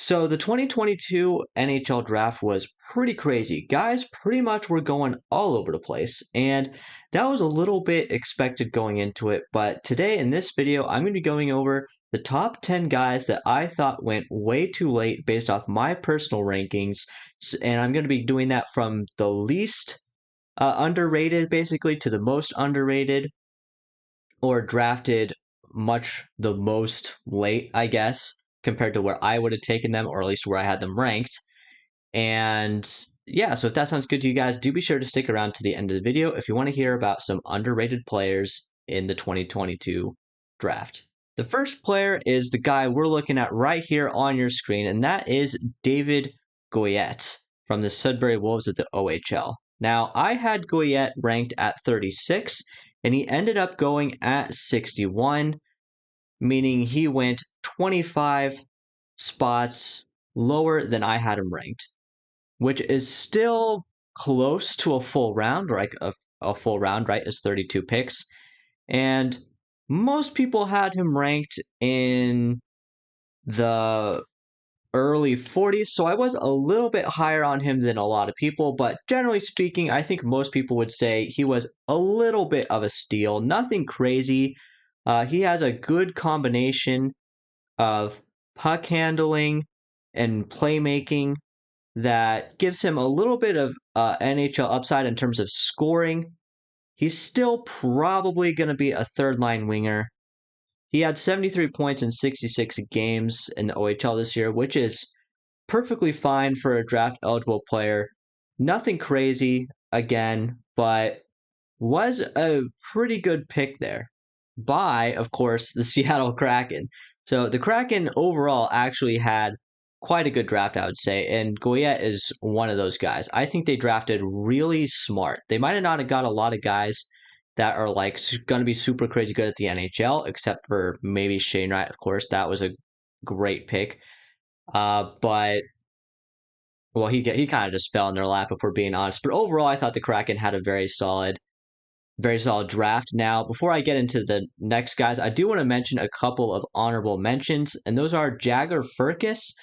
So the 2022 NHL draft was pretty crazy. Guys pretty much were going all over the place, and that was a little bit expected going into it. But today in this video, I'm going to be going over the top 10 guys that I thought went way too late based off my personal rankings. And I'm going to be doing that from the least underrated basically to the most underrated or drafted much the most late, I guess, compared to where I would have taken them, or at least where I had them ranked. And yeah, so if that sounds good to you guys, do be sure to stick around to the end of the video if you want to hear about some underrated players in the 2022 draft. The first player is the guy we're looking at right here on your screen, and that is David Goyette from the Sudbury Wolves of the OHL. Now, I had Goyette ranked at 36, and he ended up going at 61, meaning he went 25 spots lower than I had him ranked, which is still close to a full round, or like a full round, right, is 32 picks. And most people had him ranked in the early 40s, so I was a little bit higher on him than a lot of people, but generally speaking, I think most people would say he was a little bit of a steal. Nothing crazy. He has a good combination of puck handling and playmaking that gives him a little bit of NHL upside in terms of scoring. He's still probably going to be a third line winger. He had 73 points in 66 games in the OHL this year, which is perfectly fine for a draft eligible player. Nothing crazy again, but was a pretty good pick there by, of course, the Seattle Kraken. So the Kraken overall actually had quite a good draft, I would say, and Goyette is one of those guys. I think they drafted really smart. They might have not have got a lot of guys that are like going to be super crazy good at the NHL, except for maybe Shane Wright, of course. That was a great pick. But well, he kind of just fell in their lap if we're being honest. But overall, I thought the Kraken had a very solid draft. Now, before I get into the next guys, I do want to mention a couple of honorable mentions, and those are Jagger Firkus,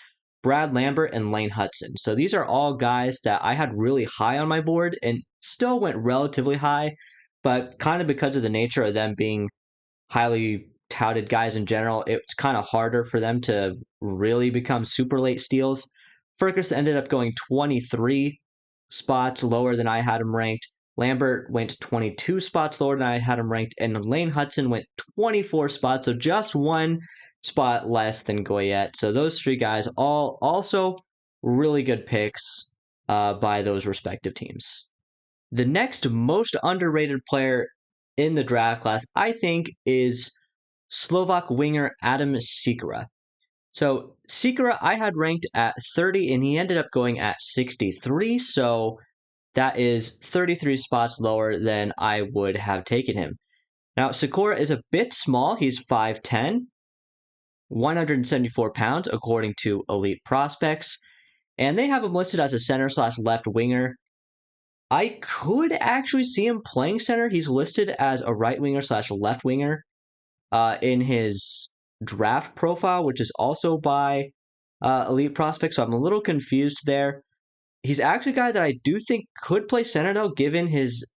Brad Lambert, and Lane Hutson. So these are all guys that I had really high on my board and still went relatively high, but kind of because of the nature of them being highly touted guys in general, it's kind of harder for them to really become super late steals. Firkus ended up going 23 spots lower than I had him ranked. Lambert went 22 spots lower than I had him ranked, and Lane Hutson went 24 spots, so just one spot less than Goyette. So those three guys all also really good picks by those respective teams. The next most underrated player in the draft class, I think, is Slovak winger Adam Seca. So Seca I had ranked at 30, and he ended up going at 63, so that is 33 spots lower than I would have taken him. Now, Sikora is a bit small. He's 5'10", 174 pounds, according to Elite Prospects. And they have him listed as a center/left winger. I could actually see him playing center. He's listed as a right winger/left winger in his draft profile, which is also by Elite Prospects. So I'm a little confused there. He's actually a guy that I do think could play center, though, given his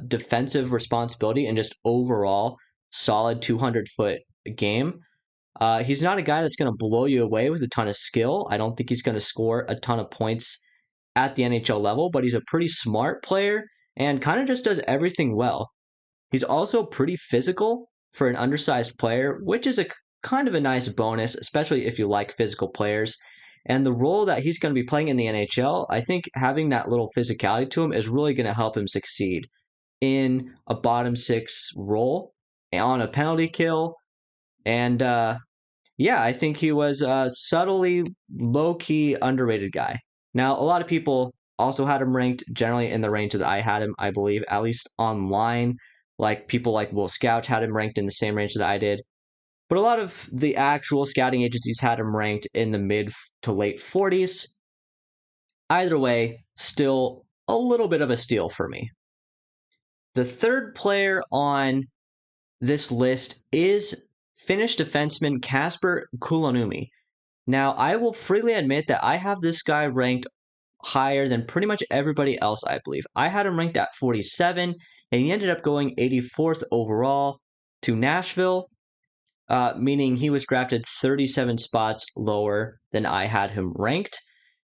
defensive responsibility and just overall solid 200-foot game. He's not a guy that's going to blow you away with a ton of skill. I don't think he's going to score a ton of points at the NHL level, but he's a pretty smart player and kind of just does everything well. He's also pretty physical for an undersized player, which is a kind of a nice bonus, especially if you like physical players. And the role that he's going to be playing in the NHL, I think having that little physicality to him is really going to help him succeed in a bottom six role on a penalty kill. And yeah, I think he was a subtly low-key underrated guy. Now, a lot of people also had him ranked generally in the range that I had him, I believe, at least online. Like people like Will Scout had him ranked in the same range that I did. But a lot of the actual scouting agencies had him ranked in the mid to late 40s. Either way, still a little bit of a steal for me. The third player on this list is Finnish defenseman Kasper Kulemin. Now, I will freely admit that I have this guy ranked higher than pretty much everybody else, I believe. I had him ranked at 47, and he ended up going 84th overall to Nashville, meaning he was drafted 37 spots lower than I had him ranked.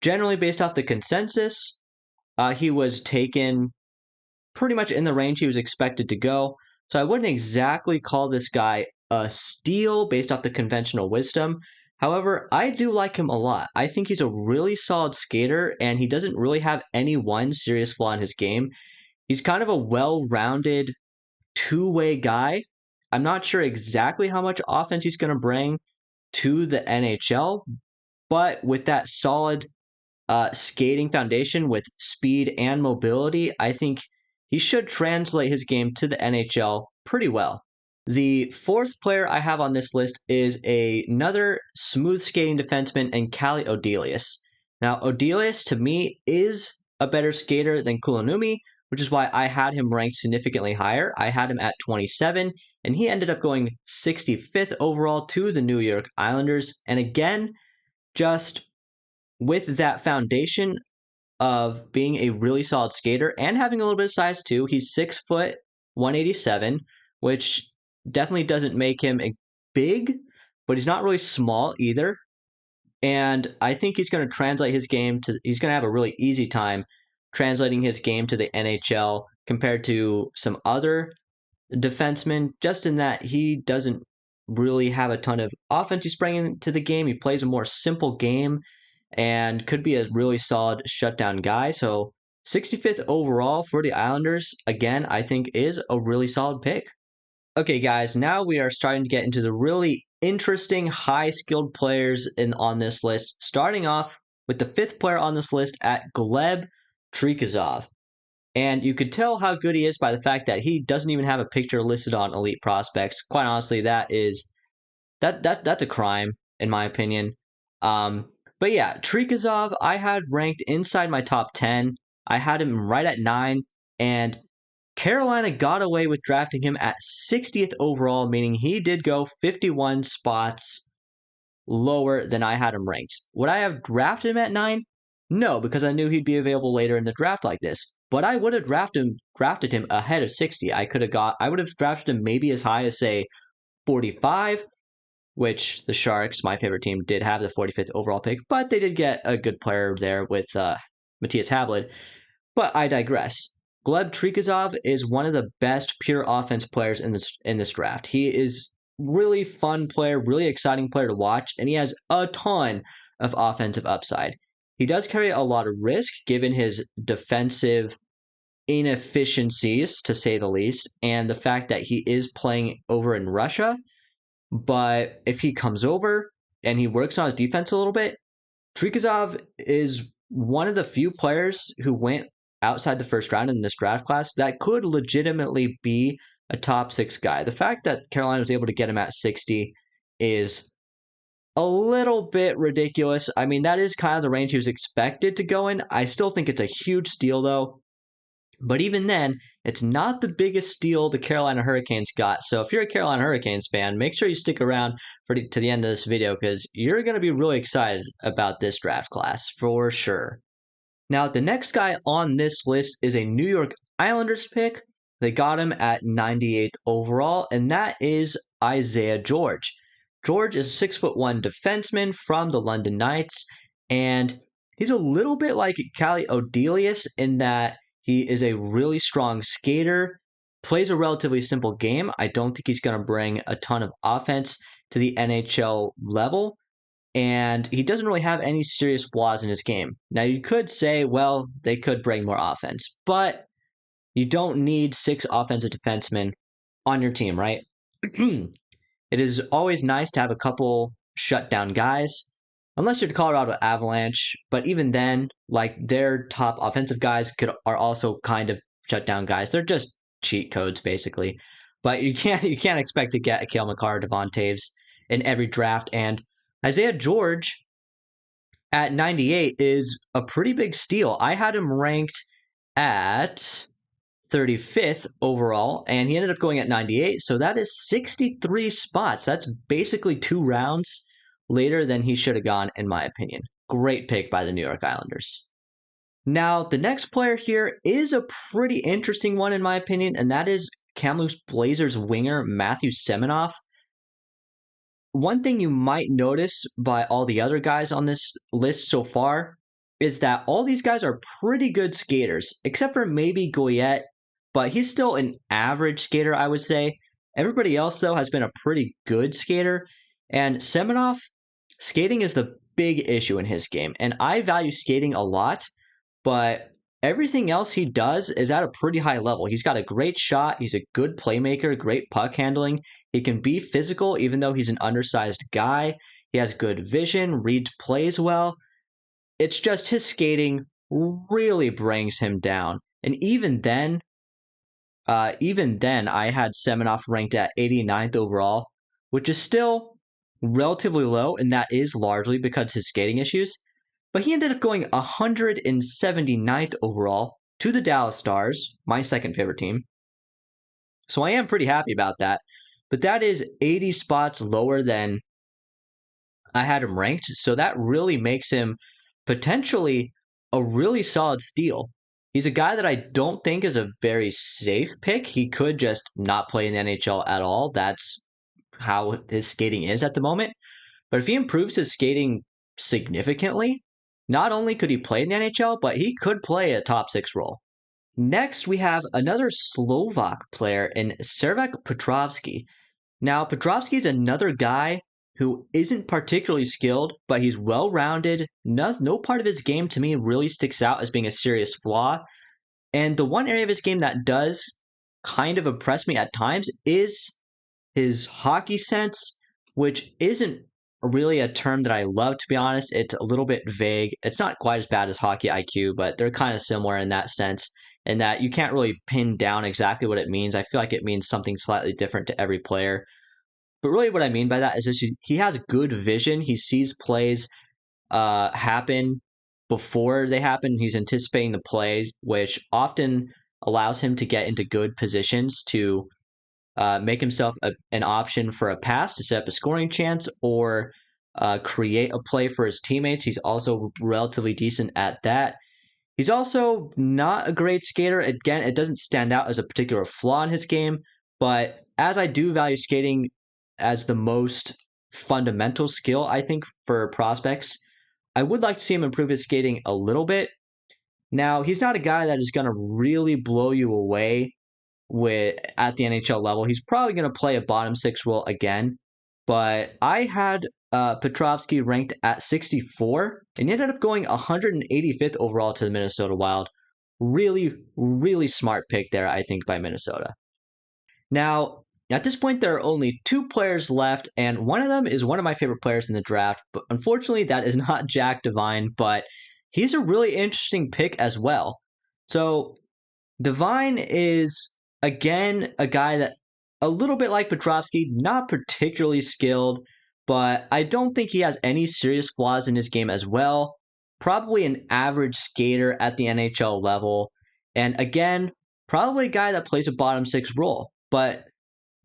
Generally, based off the consensus, he was taken pretty much in the range he was expected to go. So I wouldn't exactly call this guy a steal based off the conventional wisdom. However, I do like him a lot. I think he's a really solid skater, and he doesn't really have any one serious flaw in his game. He's kind of a well-rounded two-way guy. I'm not sure exactly how much offense he's going to bring to the NHL, but with that solid skating foundation with speed and mobility, I think he should translate his game to the NHL pretty well. The fourth player I have on this list is another smooth skating defenseman and Calle Odelius. Now, Odelius to me is a better skater than Kulemin, which is why I had him ranked significantly higher. I had him at 27, and he ended up going 65th overall to the New York Islanders. And again, just with that foundation of being a really solid skater and having a little bit of size too. He's 6 foot 187, which definitely doesn't make him a big, but he's not really small either. And I think he's going to translate his game to, he's going to have a really easy time translating his game to the NHL compared to some other defensemen, just in that he doesn't really have a ton of offense he's bringing to the game. He plays a more simple game and could be a really solid shutdown guy. So 65th overall for the Islanders, again, I think is a really solid pick. Okay, guys, now we are starting to get into the really interesting, high-skilled players on this list, starting off with the fifth player on this list at Gleb Trikazov. And you could tell how good he is by the fact that he doesn't even have a picture listed on Elite Prospects. Quite honestly, that's a crime, in my opinion. But yeah, Trikazov, I had ranked inside my top 10. I had him right at 9, and Carolina got away with drafting him at 60th overall, meaning he did go 51 spots lower than I had him ranked. Would I have drafted him at 9? No, because I knew he'd be available later in the draft like this. But I would have drafted him ahead of 60. I would have drafted him maybe as high as, say, 45, which the Sharks, my favorite team, did have the 45th overall pick, but they did get a good player there with Matthias Havlid. But I digress. Gleb Trikazov is one of the best pure offense players in this draft. He is really fun player, really exciting player to watch, and he has a ton of offensive upside. He does carry a lot of risk given his defensive inefficiencies, to say the least, and the fact that he is playing over in Russia. But if he comes over and he works on his defense a little bit, Trikazov is one of the few players who went outside the first round in this draft class that could legitimately be a top 6 guy. The fact that Carolina was able to get him at 60 is a little bit ridiculous. I mean, that is kind of the range he was expected to go in. I still think it's a huge steal, though. But even then, it's not the biggest steal the Carolina Hurricanes got. So if you're a Carolina Hurricanes fan, make sure you stick around to the end of this video because you're going to be really excited about this draft class for sure. Now, the next guy on this list is a New York Islanders pick. They got him at 98th overall, and that is Isaiah George. George is a 6'1" defenseman from the London Knights, and he's a little bit like Calle Odelius in that he is a really strong skater, plays a relatively simple game. I don't think he's going to bring a ton of offense to the NHL level, and he doesn't really have any serious flaws in his game. Now, you could say, well, they could bring more offense, but you don't need 6 offensive defensemen on your team, right? It is always nice to have a couple shutdown guys, unless you're the Colorado Avalanche, but even then, like their top offensive guys are also kind of shutdown guys. They're just cheat codes basically. But you can't expect to get a Cale Makar or Devon Toews in every draft. And Isaiah George at 98 is a pretty big steal. I had him ranked at 35th overall, and he ended up going at 98. So that is 63 spots. That's basically 2 rounds later than he should have gone, in my opinion. Great pick by the New York Islanders. Now, the next player here is a pretty interesting one, in my opinion, and that is Kamloops Blazers winger Matthew Semenoff. One thing you might notice by all the other guys on this list so far is that all these guys are pretty good skaters, except for maybe Goyette, but he's still an average skater, I would say. Everybody else, though, has been a pretty good skater, and Semenoff, skating is the big issue in his game, and I value skating a lot, but everything else he does is at a pretty high level. He's got a great shot, he's a good playmaker, great puck handling, he can be physical even though he's an undersized guy. He has good vision, reads plays well. It's just his skating really brings him down. And even then, I had Semenoff ranked at 89th overall, which is still relatively low, and that is largely because of his skating issues. But he ended up going 179th overall to the Dallas Stars, my second favorite team. So I am pretty happy about that. But that is 80 spots lower than I had him ranked. So that really makes him potentially a really solid steal. He's a guy that I don't think is a very safe pick. He could just not play in the NHL at all. That's how his skating is at the moment. But if he improves his skating significantly, not only could he play in the NHL, but he could play a top six role. Next, we have another Slovak player in Petr Petrovsky. Now, Petrovsky is another guy who isn't particularly skilled, but he's well-rounded. No part of his game to me really sticks out as being a serious flaw. And the one area of his game that does kind of impress me at times is his hockey sense, which isn't really a term that I love, to be honest. It's a little bit vague. It's not quite as bad as hockey IQ, but they're kind of similar in that sense, in that you can't really pin down exactly what it means. I feel like it means something slightly different to every player. But really what I mean by that is just he has good vision. He sees plays happen before they happen. He's anticipating the plays, which often allows him to get into good positions to make himself an option for a pass to set up a scoring chance or create a play for his teammates. He's also relatively decent at that. He's also not a great skater. Again, it doesn't stand out as a particular flaw in his game, but as I do value skating as the most fundamental skill, I think, for prospects, I would like to see him improve his skating a little bit. Now, he's not a guy that is going to really blow you away at the NHL level. He's probably going to play a bottom six role again, but I had Petrovsky ranked at 64, and he ended up going 185th overall to the Minnesota Wild. Really, really smart pick there, I think, by Minnesota. Now, at this point, there are only two players left, and one of them is one of my favorite players in the draft, but unfortunately, that is not Jack DeVine, but he's a really interesting pick as well. So, DeVine is, again, a guy that, a little bit like Petrovsky, not particularly skilled, but I don't think he has any serious flaws in his game as well. Probably an average skater at the NHL level, and again, probably a guy that plays a bottom six role. But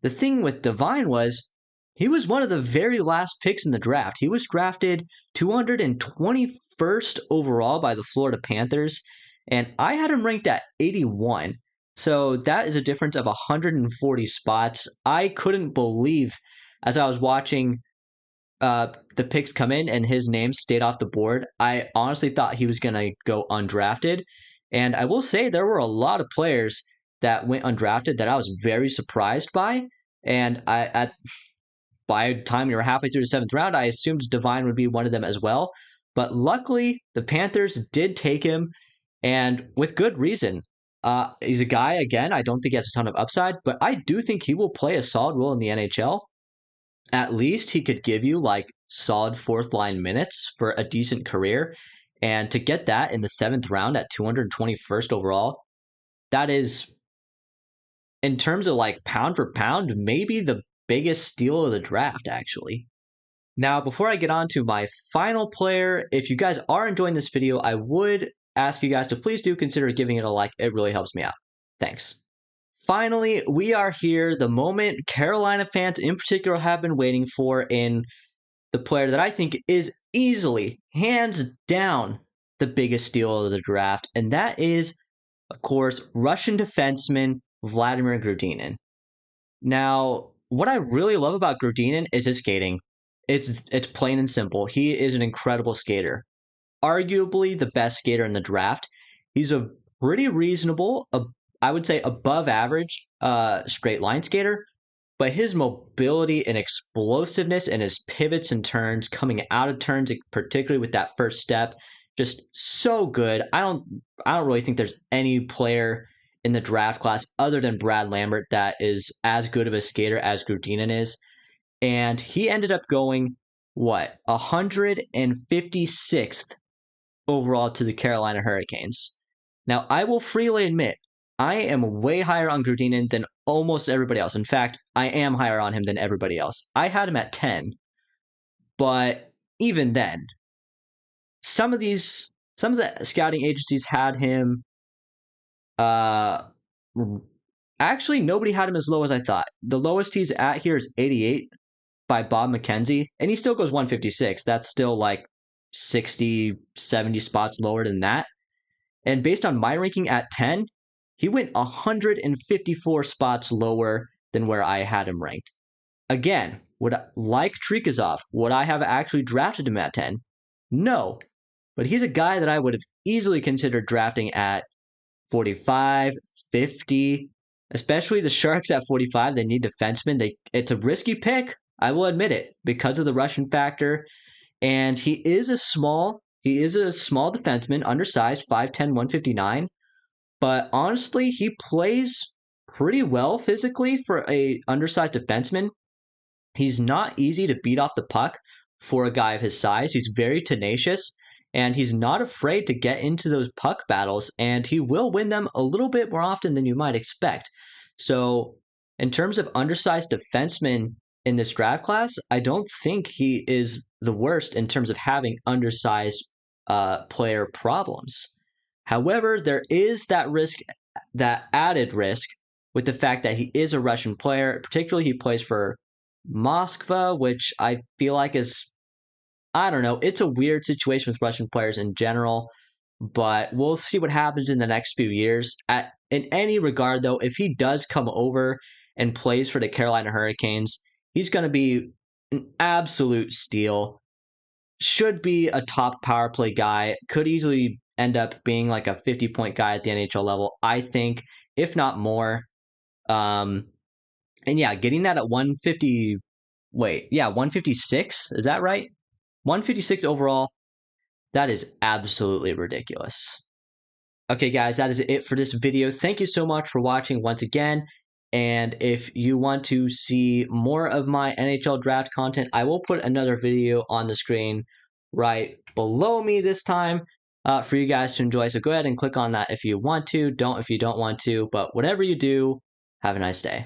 the thing with DeVine was he was one of the very last picks in the draft. He was drafted 221st overall by the Florida Panthers, and I had him ranked at 81. So that is a difference of 140 spots. I couldn't believe, as I was watching the picks come in and his name stayed off the board, I honestly thought he was going to go undrafted. And I will say there were a lot of players that went undrafted that I was very surprised by. And by the time you were halfway through the seventh round, I assumed DeVine would be one of them as well. But luckily, the Panthers did take him, and with good reason. He's a guy, again, I don't think he has a ton of upside, but I do think he will play a solid role in the NHL. At least he could give you like solid fourth line minutes for a decent career. And to get that in the seventh round at 221st overall, that is, in terms of like pound for pound, maybe the biggest steal of the draft, actually. Now, before I get on to my final player, if you guys are enjoying this video, I would ask you guys to please do consider giving it a like. It really helps me out. Thanks. Finally, we are here, the moment Carolina fans in particular have been waiting for in the player that I think is easily, hands down, the biggest steal of the draft, and that is, of course, Russian defenseman Vladimir Grudinin. Now, what I really love about Grudinin is his skating. It's plain and simple. He is an incredible skater, arguably the best skater in the draft. He's a pretty reasonable, I would say above average straight line skater, but his mobility and explosiveness and his pivots and turns coming out of turns, particularly with that first step, just so good. I don't really think there's any player in the draft class other than Brad Lambert that is as good of a skater as Grudinin is. And he ended up going, what, 156th overall to the Carolina Hurricanes. Now, I will freely admit, I am way higher on Grudinin than almost everybody else. In fact, I am higher on him than everybody else. I had him at 10, but even then, some of the scouting agencies had him. Actually, nobody had him as low as I thought. The lowest he's at here is 88 by Bob McKenzie, and he still goes 156. That's still like 60, 70 spots lower than that. And based on my ranking at 10, he went 154 spots lower than where I had him ranked. Again, like Trikazov, would I have actually drafted him at 10? No. But he's a guy that I would have easily considered drafting at 45, 50, especially the Sharks at 45. They need defensemen. It's a risky pick, I will admit it, because of the Russian factor. And he is a small defenseman, undersized, 5'10", 159. But honestly, he plays pretty well physically for a undersized defenseman. He's not easy to beat off the puck for a guy of his size. He's very tenacious, and he's not afraid to get into those puck battles, and he will win them a little bit more often than you might expect. So in terms of undersized defensemen in this draft class, I don't think he is the worst in terms of having undersized player problems. However, there is that risk, that added risk, with the fact that he is a Russian player. Particularly, he plays for Moskva, which I feel like is, I don't know, it's a weird situation with Russian players in general, but we'll see what happens in the next few years. In any regard, though, if he does come over and plays for the Carolina Hurricanes, he's going to be an absolute steal. Should be a top power play guy. Could easily end up being like a 50-point guy at the NHL level, I think, if not more. And yeah, getting that at 156, is that right? 156 overall, that is absolutely ridiculous. Okay, guys, that is it for this video. Thank you so much for watching once again. And if you want to see more of my NHL draft content, I will put another video on the screen right below me this time for you guys to enjoy. So go ahead and click on that if you want to. Don't if you don't want to. But whatever you do, have a nice day.